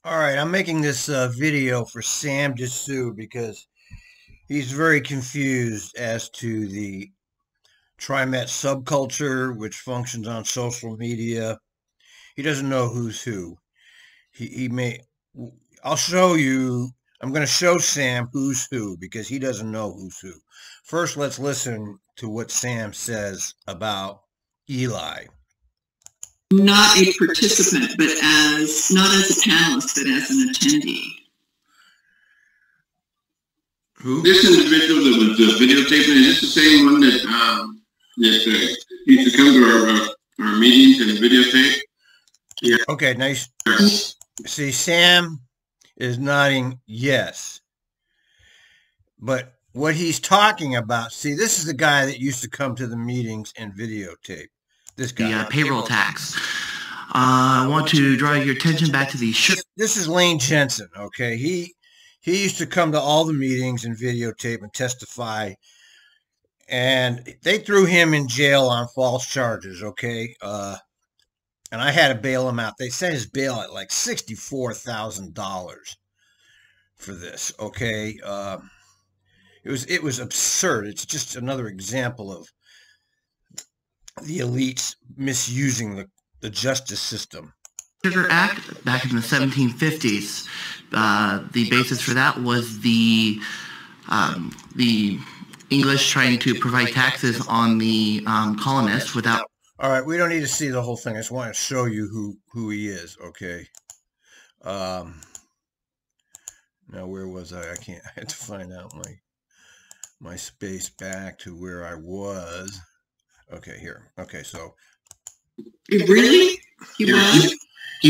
All right, I'm making this video for Sam Desue because he's very confused as to the TriMet subculture, which functions on social media. He doesn't know who's who. He may. I'll show you. I'm going to show Sam who's who because he doesn't know who's who. First, let's listen to what Sam says about Eli. Not a participant, but not as a panelist, but as an attendee. Who? This individual that was videotaping, is this the same one that used to come to our meetings and videotape? Yeah. Okay, nice. See, Sam is nodding yes. But what he's talking about, see, this is the guy that used to come to the meetings and videotape. This guy. The payroll tax. I want to draw your attention back to the... This is Lane Jensen, okay? He used to come to all the meetings and videotape and testify, and they threw him in jail on false charges, okay? And I had to bail him out. They set his bail at like $64,000 for this, okay? It was absurd. It's just another example of the elites misusing the justice system. Sugar Act back in the 1750s. The basis for that was the English trying to provide taxes on the colonists without. All right, we don't need to see the whole thing. I just want to show you who he is. Okay. Now where was I? I had to find out my space back to where I was. Okay, here. Okay, so. Really? He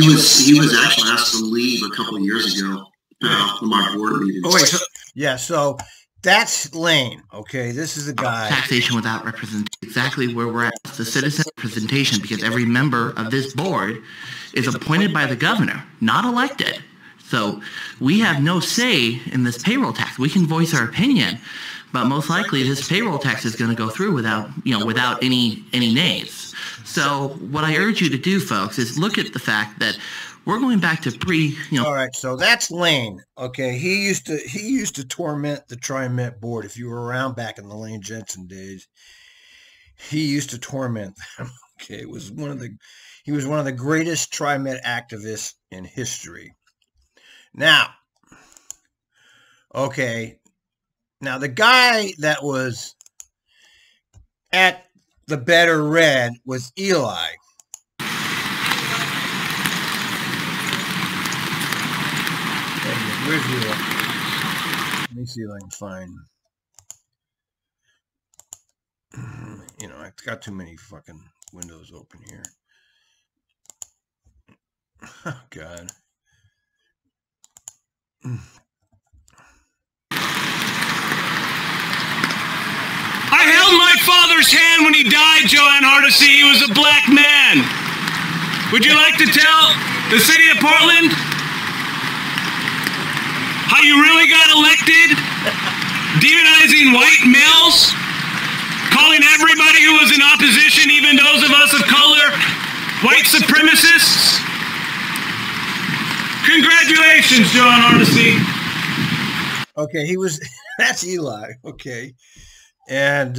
was actually asked to leave a couple of years ago from our board meeting. Oh wait, yeah. So that's Lane. Okay, this is the guy. Taxation without representation. Exactly where we're at. The citizen representation, because every member of this board is appointed by the governor, not elected. So we have no say in this payroll tax. We can voice our opinion, but most likely this payroll tax is going to go through without any nays. So what I urge you to do, folks, is look at the fact that we're going back to All right, so that's Lane. Okay, he used to torment the TriMet board. If you were around back in the Lane Jensen days, he used to torment them. Okay, he was one of the greatest TriMet activists in history. Now, okay, now the guy that was at the Better Red was Eli. Where's Eli? Let me see if I can find. I've got too many fucking windows open here. Oh, God. I held my father's hand when he died, Joanne Hardesty. He was a black man. Would you like to tell the city of Portland how you really got elected? Demonizing white males? Calling everybody who was in opposition, even those of us of color, white supremacists? Congratulations, Joanne Hardesty. Okay, that's Eli, okay. And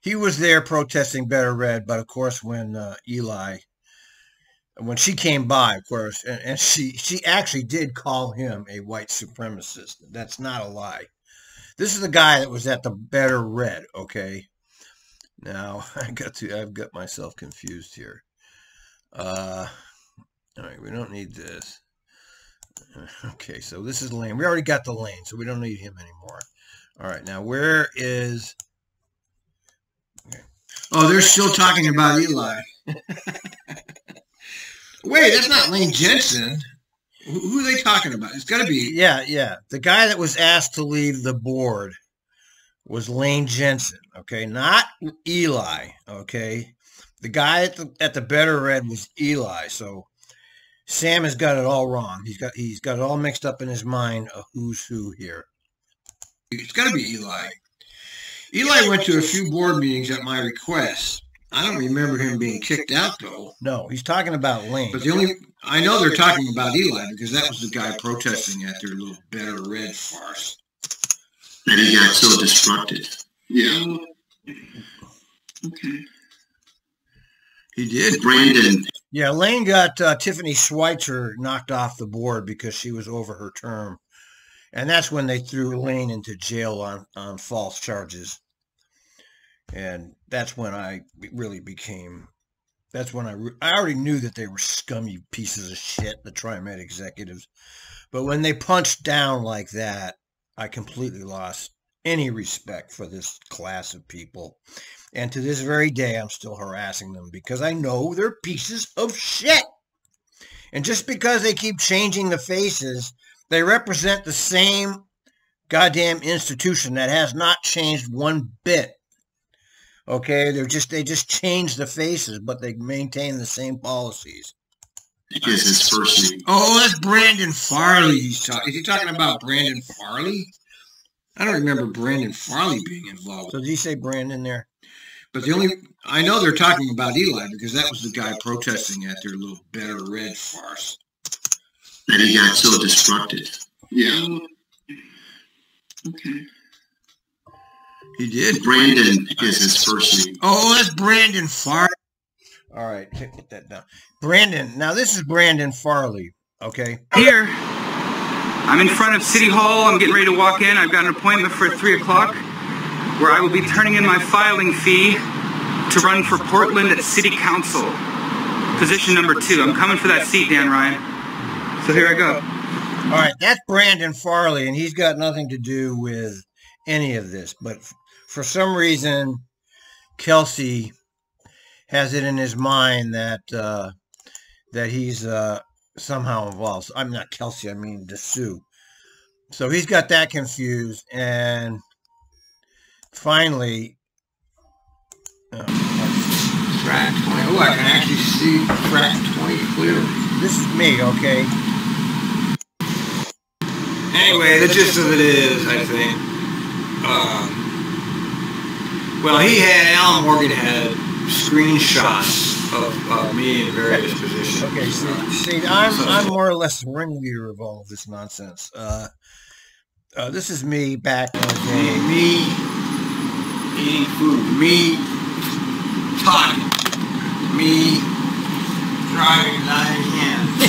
he was there protesting Better Red, but of course when she came by, of course, and she actually did call him a white supremacist. That's not a lie. This is the guy that was at the Better Red, okay? Now, I've got myself confused here. All right, we don't need this. Okay, so this is Lane. We already got the Lane, so we don't need him anymore. All right, now where is... Okay. Oh, they're still talking about Eli. Wait, that's not Lane Jensen. Who are they talking about? It's got to be... Yeah. The guy that was asked to leave the board was Lane Jensen, okay? Not Eli, okay? The guy at the Better Red was Eli, so Sam has got it all wrong. He's got it all mixed up in his mind of who's who here. It's got to be Eli. Eli went to a few board meetings at my request, I don't remember him being kicked out, though. No, he's talking about Lane. But I know they're talking about Eli because that was the guy protesting at their little Better Red farce. And he got so disrupted. Yeah. Okay. He did. Brandon. Yeah, Lane got Tiffany Schweitzer knocked off the board because she was over her term. And that's when they threw Lane into jail on false charges. And that's when I really became, that's when I already knew that they were scummy pieces of shit, the TriMet executives. But when they punched down like that, I completely lost any respect for this class of people. And to this very day, I'm still harassing them because I know they're pieces of shit. And just because they keep changing the faces, they represent the same goddamn institution that has not changed one bit. Okay, they just change the faces, but they maintain the same policies. Because his first name. Oh, that's Brandon Farley. Is he talking about Brandon Farley? I don't remember Brandon Farley being involved. So did he say Brandon there? But I know they're talking about Eli because that was the guy protesting at their little Better Red farce. And he got so disrupted. Yeah. Okay. He did. Brandon is his first name. Oh, that's Brandon Farley. All right, get that down. Brandon. Now this is Brandon Farley. Okay. Here, I'm in front of City Hall. I'm getting ready to walk in. I've got an appointment for 3 o'clock where I will be turning in my filing fee to run for Portland at City Council. Position number 2. I'm coming for that seat, Dan Ryan. So here I go. All right, that's Brandon Farley, and he's got nothing to do with any of this. But for some reason, Kelsey has it in his mind that that he's somehow involved. I'm not Kelsey, I mean Desue. So he's got that confused, and finally, Track 20. Oh, I can actually see track 20 clearly. this is me, okay? Anyway, the gist of it is, I think, Alan Morgan had screenshots of me in various positions. Okay, see, I'm more or less the ringleader of all of this nonsense. This is me back in the day. Me eating food, me talking, me driving 9 hands.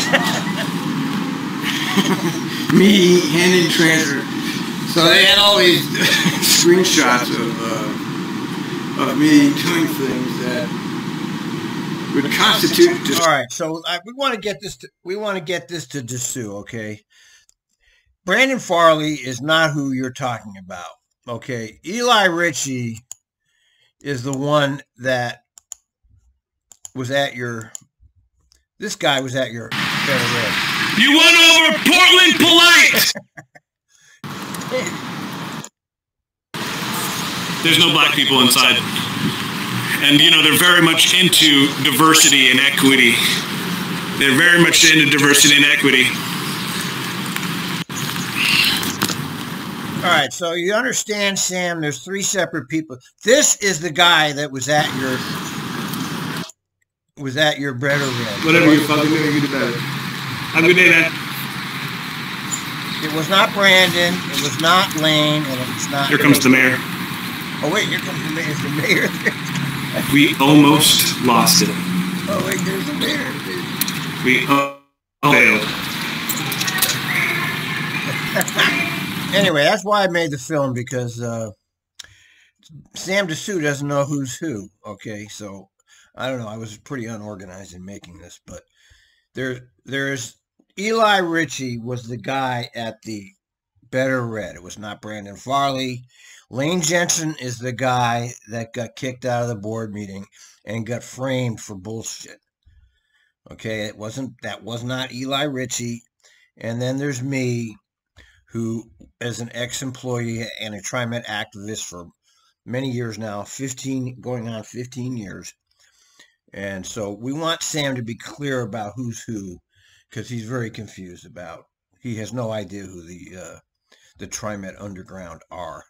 Me handing transfer. So they had all these screenshots of me doing things that would constitute. All right, so we want to get this. We want to get this to Desue, okay? Brandon Farley is not who you're talking about, okay? Eli Ritchie is the one that was at your. This guy was at your Better Red. You won over Portland Polite! There's no black people inside. And, you know, they're very much into diversity and equity. They're very much into diversity and equity. All right, so you understand, Sam, there's 3 separate people. This is the guy that was at your Better Red. Whatever you fucking do, you do better. Have a good day, man. It was not Brandon, it was not Lane, and it was not... Here comes the mayor. Oh, wait, here comes the mayor. Is the mayor there? We almost lost it. Oh, wait, there's the mayor. We failed. Anyway, that's why I made the film, because Sam Desue doesn't know who's who, okay? So, I don't know. I was pretty unorganized in making this, but there's Eli Ritchie was the guy at the Better Red. It was not Brandon Farley. Lane Jensen is the guy that got kicked out of the board meeting and got framed for bullshit. Okay, that was not Eli Ritchie. And then there's me, who is an ex-employee and a TriMet activist for many years now, going on 15 years. And so we want Sam to be clear about who's who, because he's very confused about. He has no idea who the TriMet Underground are.